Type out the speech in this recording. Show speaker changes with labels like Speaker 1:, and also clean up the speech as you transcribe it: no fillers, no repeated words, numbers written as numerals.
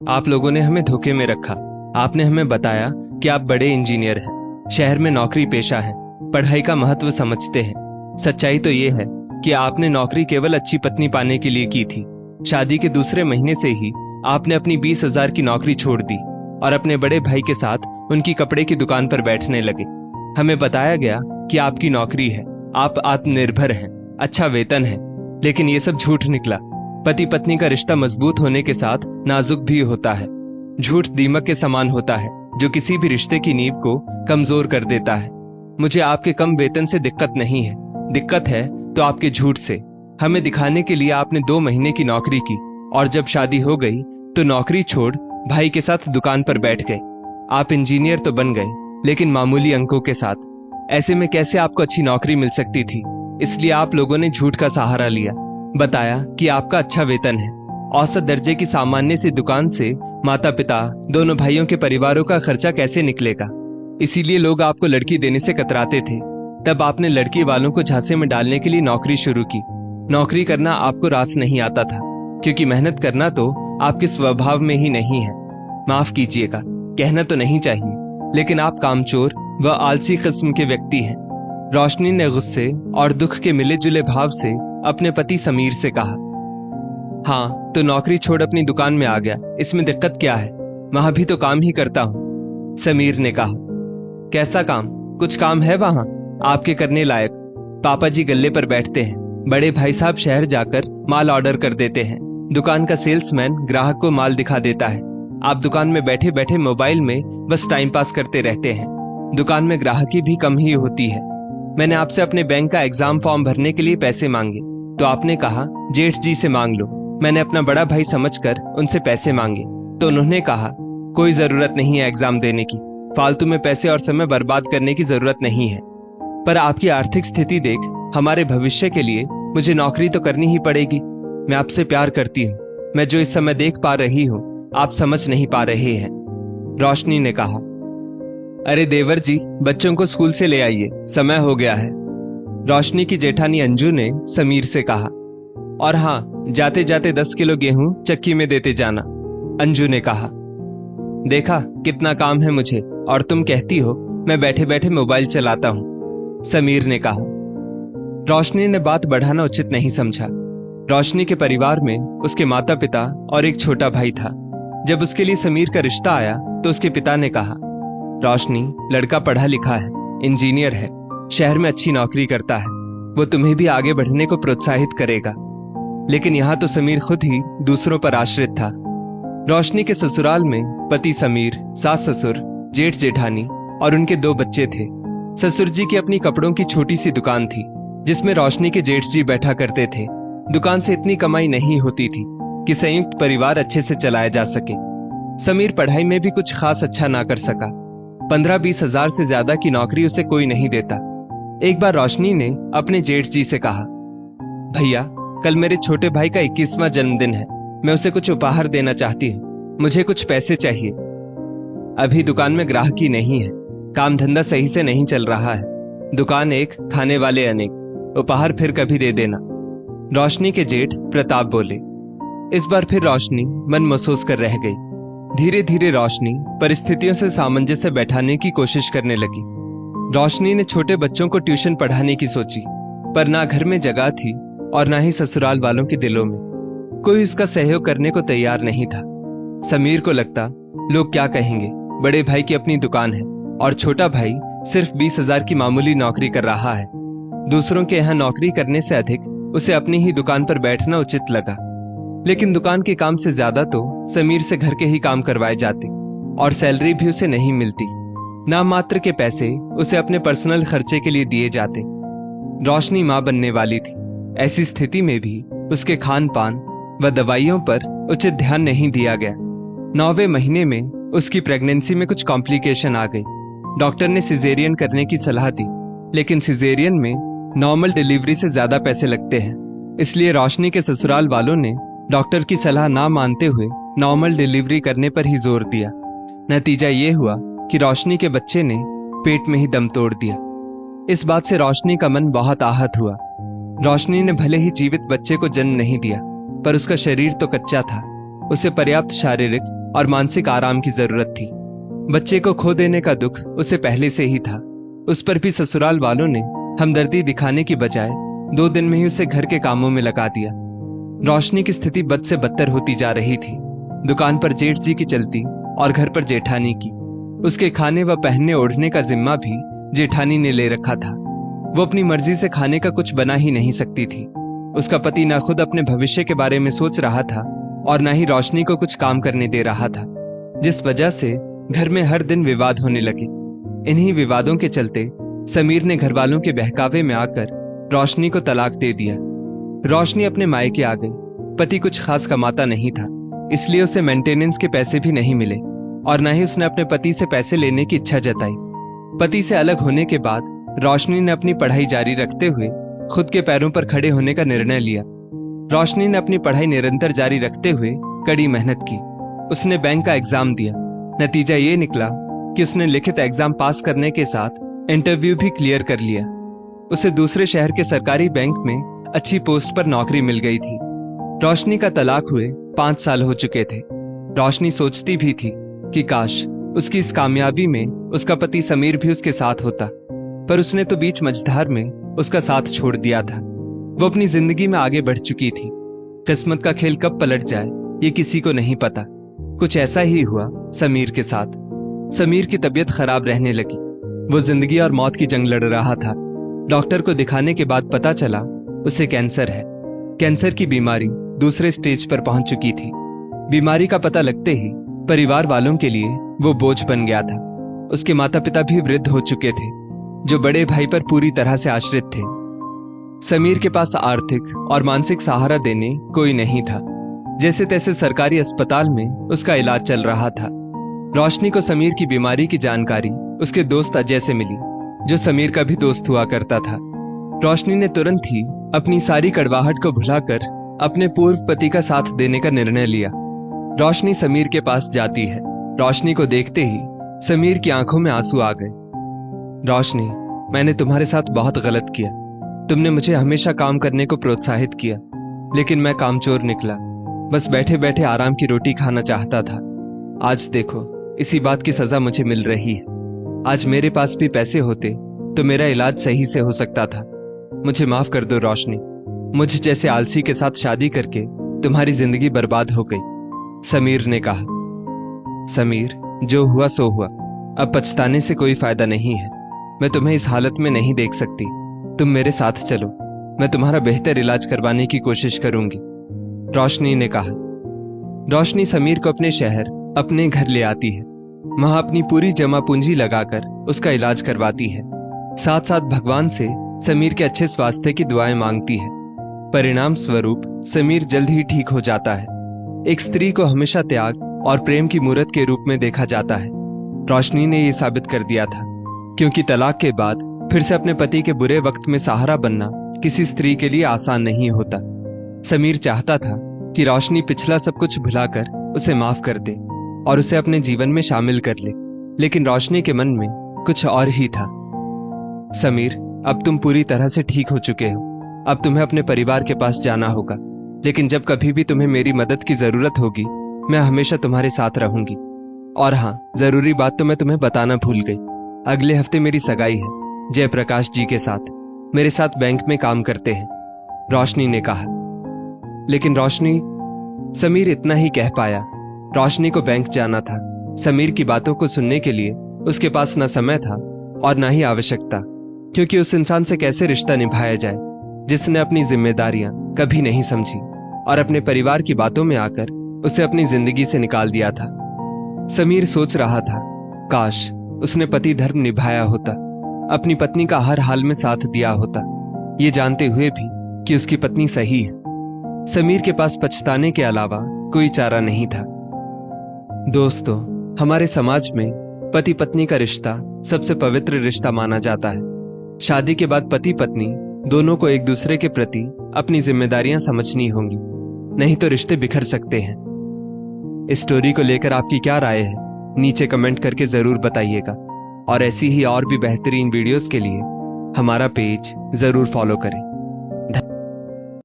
Speaker 1: आप लोगों ने हमें धोखे में रखा। आपने हमें बताया कि आप बड़े इंजीनियर हैं, शहर में नौकरी पेशा हैं, पढ़ाई का महत्व समझते हैं। सच्चाई तो ये है कि आपने नौकरी केवल अच्छी पत्नी पाने के लिए की थी। शादी के दूसरे महीने से ही आपने अपनी 20,000 की नौकरी छोड़ दी और अपने बड़े भाई के साथ उनकी कपड़े की दुकान पर बैठने लगे। हमें बताया गया कि आपकी नौकरी है, आप आत्मनिर्भर हैं, अच्छा वेतन है, लेकिन ये सब झूठ निकला। पति पत्नी का रिश्ता मजबूत होने के साथ नाजुक भी होता है। झूठ दीमक के समान होता है जो किसी भी रिश्ते की नींव को कमजोर कर देता है। मुझे आपके कम वेतन से दिक्कत नहीं है, दिक्कत है तो आपके झूठ से। हमें दिखाने के लिए आपने 2 महीने की नौकरी की और जब शादी हो गई तो नौकरी छोड़ भाई के साथ दुकान पर बैठ गए। आप इंजीनियर तो बन गए, लेकिन मामूली अंकों के साथ। ऐसे में कैसे आपको अच्छी नौकरी मिल सकती थी? इसलिए आप लोगों ने झूठ का सहारा लिया, बताया कि आपका अच्छा वेतन है। औसत दर्जे की सामान्य सी दुकान से माता पिता, दोनों भाइयों के परिवारों का खर्चा कैसे निकलेगा? इसीलिए लोग आपको लड़की देने से कतराते थे। तब आपने लड़की वालों को झांसे में डालने के लिए नौकरी शुरू की। नौकरी करना आपको रास नहीं आता था, क्योंकि मेहनत करना तो आपके स्वभाव में ही नहीं है। माफ कीजिएगा, कहना तो नहीं चाहिए, लेकिन आप कामचोर व आलसी किस्म के व्यक्ति हैं। रोशनी ने गुस्से और दुख के मिले जुले भाव से अपने पति समीर से कहा। हाँ, तो नौकरी छोड़ अपनी दुकान में आ गया, इसमें दिक्कत क्या है? वहां भी तो काम ही करता हूं, समीर ने कहा। कैसा काम? कुछ काम है वहां आपके करने लायक? पापा जी गल्ले पर बैठते हैं, बड़े भाई साहब शहर जाकर माल ऑर्डर कर देते हैं, दुकान का सेल्समैन ग्राहक को माल दिखा देता है। आप दुकान में बैठे बैठे मोबाइल में बस टाइम पास करते रहते हैं। दुकान में ग्राहकी भी कम ही होती है। मैंने आपसे अपने बैंक का एग्जाम फॉर्म भरने के लिए पैसे मांगे तो आपने कहा जेठ जी से मांग लो। मैंने अपना बड़ा भाई समझकर उनसे पैसे मांगे तो उन्होंने कहा कोई जरूरत नहीं है एग्जाम देने की, फालतू में पैसे और समय बर्बाद करने की जरूरत नहीं है। पर आपकी आर्थिक स्थिति देख हमारे भविष्य के लिए मुझे नौकरी तो करनी ही पड़ेगी। मैं आपसे प्यार करती हूँ। मैं जो इस समय देख पा रही हूँ आप समझ नहीं पा रहे हैं, रोशनी ने कहा। अरे देवर जी, बच्चों को स्कूल से ले आइए, समय हो गया है, रोशनी की जेठानी अंजू ने समीर से कहा। और हाँ, जाते जाते 10 किलो गेहूं चक्की में देते जाना, अंजू ने कहा। देखा कितना काम है मुझे और तुम कहती हो मैं बैठे बैठे मोबाइल चलाता हूं, समीर ने कहा। रोशनी ने बात बढ़ाना उचित नहीं समझा। रोशनी के परिवार में उसके माता पिता और एक छोटा भाई था। जब उसके लिए समीर का रिश्ता आया तो उसके पिता ने कहा, रोशनी लड़का पढ़ा लिखा है, इंजीनियर है, शहर में अच्छी नौकरी करता है, वो तुम्हें भी आगे बढ़ने को प्रोत्साहित करेगा। लेकिन यहाँ तो समीर खुद ही दूसरों पर आश्रित था। रोशनी के ससुराल में पति समीर, सास ससुर, जेठ जेठानी और उनके 2 बच्चे थे। ससुर जी की अपनी कपड़ों की छोटी सी दुकान थी जिसमें रोशनी के जेठ जी बैठा करते थे। दुकान से इतनी कमाई नहीं होती थी कि संयुक्त परिवार अच्छे से चलाया जा सके। समीर पढ़ाई में भी कुछ खास अच्छा ना कर सका। 15-20 हजार से ज्यादा की नौकरी उसे कोई नहीं देता। एक बार रोशनी ने अपने जेठ जी से कहा, भैया कल मेरे छोटे भाई का 21वां जन्मदिन है, मैं उसे कुछ उपहार देना चाहती हूँ, मुझे कुछ पैसे चाहिए। अभी दुकान में ग्राहकी नहीं है, काम धंधा सही से नहीं चल रहा है, दुकान एक, खाने वाले अनेक, उपहार फिर कभी दे देना, रोशनी के जेठ प्रताप बोले। इस बार फिर रोशनी मन महसूस कर रह गई। धीरे धीरे रोशनी परिस्थितियों से सामंजस्य बैठाने की कोशिश करने लगी। रोशनी ने छोटे बच्चों को ट्यूशन पढ़ाने की सोची, पर ना घर में जगह थी और ना ही ससुराल वालों के दिलों में कोई उसका सहयोग करने को तैयार नहीं था। समीर को लगता लोग क्या कहेंगे, बड़े भाई की अपनी दुकान है और छोटा भाई सिर्फ 20,000 की मामूली नौकरी कर रहा है। दूसरों के यहाँ नौकरी करने से अधिक उसे अपनी ही दुकान पर बैठना उचित लगा। लेकिन दुकान के काम से ज्यादा तो समीर से घर के ही काम करवाए जाते और सैलरी भी उसे नहीं मिलती। नाम मात्र के पैसे उसे अपने पर्सनल खर्चे के लिए दिए जाते। रोशनी मां बनने वाली थी, ऐसी स्थिति में भी उसके खान पान व दवाइयों पर उचित ध्यान नहीं दिया गया। 9वें महीने में उसकी प्रेगनेंसी में कुछ कॉम्प्लिकेशन आ गई। डॉक्टर ने सिजेरियन करने की सलाह दी, लेकिन सिजेरियन में नॉर्मल डिलीवरी से ज्यादा पैसे लगते हैं। इसलिए रोशनी के ससुराल वालों ने डॉक्टर की सलाह ना मानते हुए नॉर्मल डिलीवरी करने पर ही जोर दिया। नतीजा ये हुआ कि रोशनी के बच्चे ने पेट में ही दम तोड़ दिया। इस बात से रोशनी का मन बहुत आहत हुआ। रोशनी ने भले ही जीवित बच्चे को जन्म नहीं दिया, पर उसका शरीर तो कच्चा था। उसे पर्याप्त शारीरिक और मानसिक आराम की जरूरत थी। बच्चे को खो देने का दुख उसे पहले से ही था। उस पर भी ससुराल वालों ने हमदर्दी दिखाने की बजाय 2 दिन में ही उसे घर के कामों में लगा दिया। रोशनी की स्थिति बद से बदतर होती जा रही थी। दुकान पर जेठ जी की चलती और घर पर जेठानी की। उसके खाने व पहनने ओढ़ने का जिम्मा भी जेठानी ने ले रखा था। वो अपनी मर्जी से खाने का कुछ बना ही नहीं सकती थी। उसका पति न खुद अपने भविष्य के बारे में सोच रहा था और न ही रोशनी को कुछ काम करने दे रहा था, जिस वजह से घर में हर दिन विवाद होने लगे। इन्हीं विवादों के चलते समीर ने घर वालों के बहकावे में आकर रोशनी को तलाक दे दिया। रोशनी अपने मायके आ गई। पति कुछ खास कमाता नहीं था, इसलिए उसे मेंटेनेंस के पैसे भी नहीं मिले और न ही उसने अपने पति से पैसे लेने की इच्छा जताई। पति से अलग होने के बाद रोशनी ने अपनी पढ़ाई जारी रखते हुए खुद के पैरों पर खड़े होने का निर्णय लिया। रोशनी ने अपनी पढ़ाई निरंतर जारी रखते हुए कड़ी मेहनत की। उसने बैंक का एग्जाम दिया। नतीजा ये निकला कि उसने लिखित एग्जाम पास करने के साथ इंटरव्यू भी क्लियर कर लिया। उसे दूसरे शहर के सरकारी बैंक में अच्छी पोस्ट पर नौकरी मिल गई थी। रोशनी का तलाक हुए 5 साल हो चुके थे। रोशनी सोचती भी थी कि काश उसकी इस कामयाबी में उसका पति समीर भी उसके साथ होता, पर उसने तो बीच मझधार में उसका साथ छोड़ दिया था। वो अपनी जिंदगी में आगे बढ़ चुकी थी। किस्मत का खेल कब पलट जाए ये किसी को नहीं पता। कुछ ऐसा ही हुआ समीर के साथ। समीर की तबीयत खराब रहने लगी। वो जिंदगी और मौत की जंग लड़ रहा था। डॉक्टर को दिखाने के बाद पता चला उसे कैंसर है। कैंसर की बीमारी दूसरे स्टेज पर पहुंच चुकी थी। बीमारी का पता लगते ही परिवार वालों के लिए वो बोझ बन गया था। उसके माता पिता भी वृद्ध हो चुके थे, जो बड़े भाई पर पूरी तरह से आश्रित थे। समीर के पास आर्थिक और मानसिक सहारा देने कोई नहीं था। जैसे तैसे सरकारी अस्पताल में उसका इलाज चल रहा था। रोशनी को समीर की बीमारी की जानकारी उसके दोस्त अजय से मिली, जो समीर का भी दोस्त हुआ करता था। रोशनी ने तुरंत ही अपनी सारी कड़वाहट को भुलाकर अपने पूर्व पति का साथ देने का निर्णय लिया। रोशनी समीर के पास जाती है। रोशनी को देखते ही समीर की आंखों में आंसू आ गए। रोशनी, मैंने तुम्हारे साथ बहुत गलत किया। तुमने मुझे हमेशा काम करने को प्रोत्साहित किया, लेकिन मैं कामचोर निकला। बस बैठे बैठे आराम की रोटी खाना चाहता था। आज देखो, इसी बात की सजा मुझे मिल रही है। आज मेरे पास भी पैसे होते तो मेरा इलाज सही से हो सकता था। मुझे माफ कर दो रोशनी। मुझ जैसे आलसी के साथ शादी करके तुम्हारी जिंदगी बर्बाद हो गई, समीर ने कहा। समीर, जो हुआ सो हुआ। अब पछताने से कोई फायदा नहीं है। मैं तुम्हें इस हालत में नहीं देख सकती। तुम मेरे साथ चलो, मैं तुम्हारा बेहतर इलाज करवाने की कोशिश करूंगी, रोशनी ने कहा। रोशनी समीर को अपने शहर, अपने घर ले आती है। वहां अपनी पूरी जमा पूंजी लगाकर उसका इलाज करवाती है। साथ साथ भगवान से समीर के अच्छे स्वास्थ्य की दुआएं मांगती है। परिणाम स्वरूप समीर जल्द ही ठीक हो जाता है। एक स्त्री को हमेशा त्याग और प्रेम की मूर्त के रूप में देखा जाता है। रोशनी ने यह साबित कर दिया था, क्योंकि तलाक के बाद फिर से अपने पति के बुरे वक्त में सहारा बनना किसी स्त्री के लिए आसान नहीं होता। समीर चाहता था कि रोशनी पिछला सब कुछ भुलाकर उसे माफ कर दे और उसे अपने जीवन में शामिल कर ले, लेकिन रोशनी के मन में कुछ और ही था। समीर, अब तुम पूरी तरह से ठीक हो चुके हो। अब तुम्हें अपने परिवार के पास जाना होगा, लेकिन जब कभी भी तुम्हें मेरी मदद की जरूरत होगी, मैं हमेशा तुम्हारे साथ रहूंगी। और हाँ, जरूरी बात तो मैं तुम्हें बताना भूल गई। अगले हफ्ते मेरी सगाई है जयप्रकाश जी के साथ। मेरे साथ बैंक में काम करते हैं, रोशनी ने कहा। लेकिन रोशनी, समीर इतना ही कह पाया। रोशनी को बैंक जाना था। समीर की बातों को सुनने के लिए उसके पास न समय था और न ही आवश्यकता, क्योंकि उस इंसान से कैसे रिश्ता निभाया जाए जिसने अपनी जिम्मेदारियां कभी नहीं समझी और अपने परिवार की बातों में आकर उसे अपनी जिंदगी से निकाल दिया था। समीर सोच रहा था, काश उसने पति धर्म निभाया होता, अपनी पत्नी का हर हाल में साथ दिया होता, ये जानते हुए भी कि उसकी पत्नी सही है। समीर के पास पछताने के अलावा कोई चारा नहीं था। दोस्तों, हमारे समाज में पति पत्नी का रिश्ता सबसे पवित्र रिश्ता माना जाता है। शादी के बाद पति पत्नी दोनों को एक दूसरे के प्रति अपनी जिम्मेदारियां समझनी होंगी, नहीं तो रिश्ते बिखर सकते हैं। इस स्टोरी को लेकर आपकी क्या राय है, नीचे कमेंट करके जरूर बताइएगा। और ऐसी ही और भी बेहतरीन वीडियोस के लिए हमारा पेज जरूर फॉलो करें।